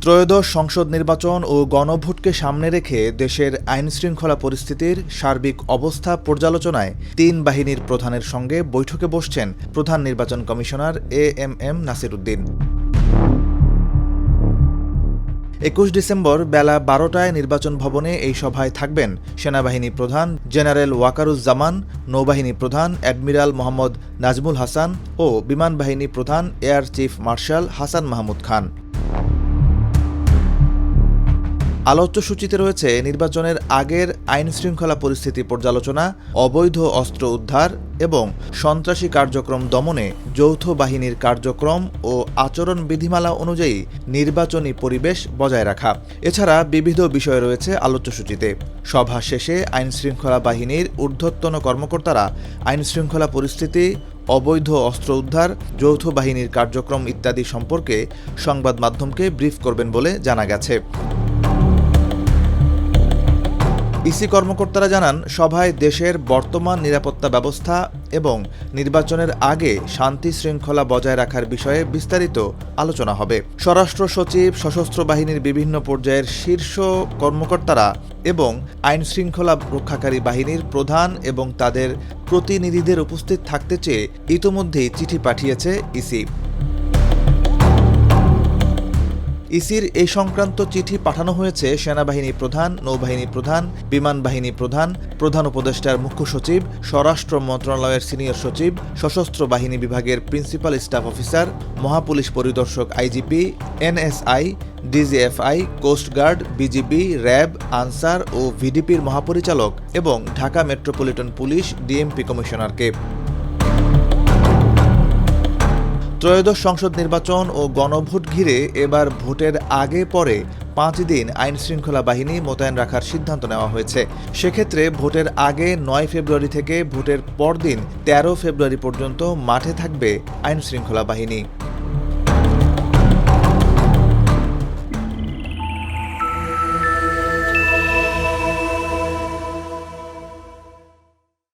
ত্রয়োদশ সংসদ নির্বাচন ও গণভোটকে সামনে রেখে দেশের আইনশৃঙ্খলা পরিস্থিতির সার্বিক অবস্থা পর্যালোচনায় তিন বাহিনীর প্রধানের সঙ্গে বৈঠকে বসছেন প্রধান নির্বাচন commissioner AMM Nasir Uddin. ২১ December বেলা ১২টায় নির্বাচন ভবনে এই সভায় থাকবেন সেনাবাহিনী প্রধান জেনারেল ওয়াকারুজ্জামান, নৌবাহিনী প্রধান অ্যাডমিরাল মোহাম্মদ নাজমুল হাসান ও বিমান বাহিনী প্রধান air chief marshal Hasan Mahmud Khan. আলোচ্যসূচিতে রয়েছে নির্বাচনের আগের আইনশৃঙ্খলা পরিস্থিতি পর্যালোচনা, অবৈধ অস্ত্র উদ্ধার এবং সন্ত্রাসী কার্যক্রম দমনে যৌথ বাহিনীর কার্যক্রম ও আচরণ বিধিমালা অনুযায়ী নির্বাচনী পরিবেশ বজায় রাখা। এছাড়া বিবিধ বিষয় রয়েছে আলোচ্যসূচিতে। সভা শেষে আইনশৃঙ্খলা বাহিনীর ঊর্ধ্বতন কর্মকর্তারা আইনশৃঙ্খলা পরিস্থিতি, অবৈধ অস্ত্র উদ্ধার, যৌথ বাহিনীর কার্যক্রম ইত্যাদি সম্পর্কে সংবাদ মাধ্যমকে ব্রিফ করবেন বলে জানা গেছে। ইসি কর্মকর্তারা জানান, সভায় দেশের বর্তমান নিরাপত্তা ব্যবস্থা এবং নির্বাচনের আগে শান্তি শৃঙ্খলা বজায় রাখার বিষয়ে বিস্তারিত আলোচনা হবে। স্বরাষ্ট্র সচিব, সশস্ত্র বাহিনীর বিভিন্ন পর্যায়ের শীর্ষ কর্মকর্তারা এবং আইনশৃঙ্খলা রক্ষাকারী বাহিনীর প্রধান এবং তাদের প্রতিনিধিদের উপস্থিত থাকতে চেয়ে ইতোমধ্যেই চিঠি পাঠিয়েছে ইসি। ইসির এই সংক্রান্ত চিঠি পাঠানো হয়েছে সেনাবাহিনী প্রধান, নৌবাহিনী প্রধান, বিমান বাহিনী প্রধান, প্রধান উপদেষ্টার মুখ্য সচিব, স্বরাষ্ট্র মন্ত্রণালয়ের সিনিয়র সচিব, সশস্ত্র বাহিনী বিভাগের প্রিন্সিপাল স্টাফ অফিসার, মহাপুলিশ পরিদর্শক IGP, NSI, DGFI, coast guard, BGB, RAB, Ansar ও ভিডিপির মহাপরিচালক এবং ঢাকা মেট্রোপলিটন পুলিশ ডিএমপি কমিশনারকে। ত্রয়োদশ সংসদ নির্বাচন ও গণভোট ঘিরে এবার ভোটের আগে পরে ৫ দিন আইনশৃঙ্খলা বাহিনী মোতায়েন রাখার সিদ্ধান্ত নেওয়া হয়েছে। সেক্ষেত্রে ভোটের আগে ৯ ফেব্রুয়ারি থেকে ভোটের পরদিন ১৩ ফেব্রুয়ারি পর্যন্ত মাঠে থাকবে আইনশৃঙ্খলা বাহিনী।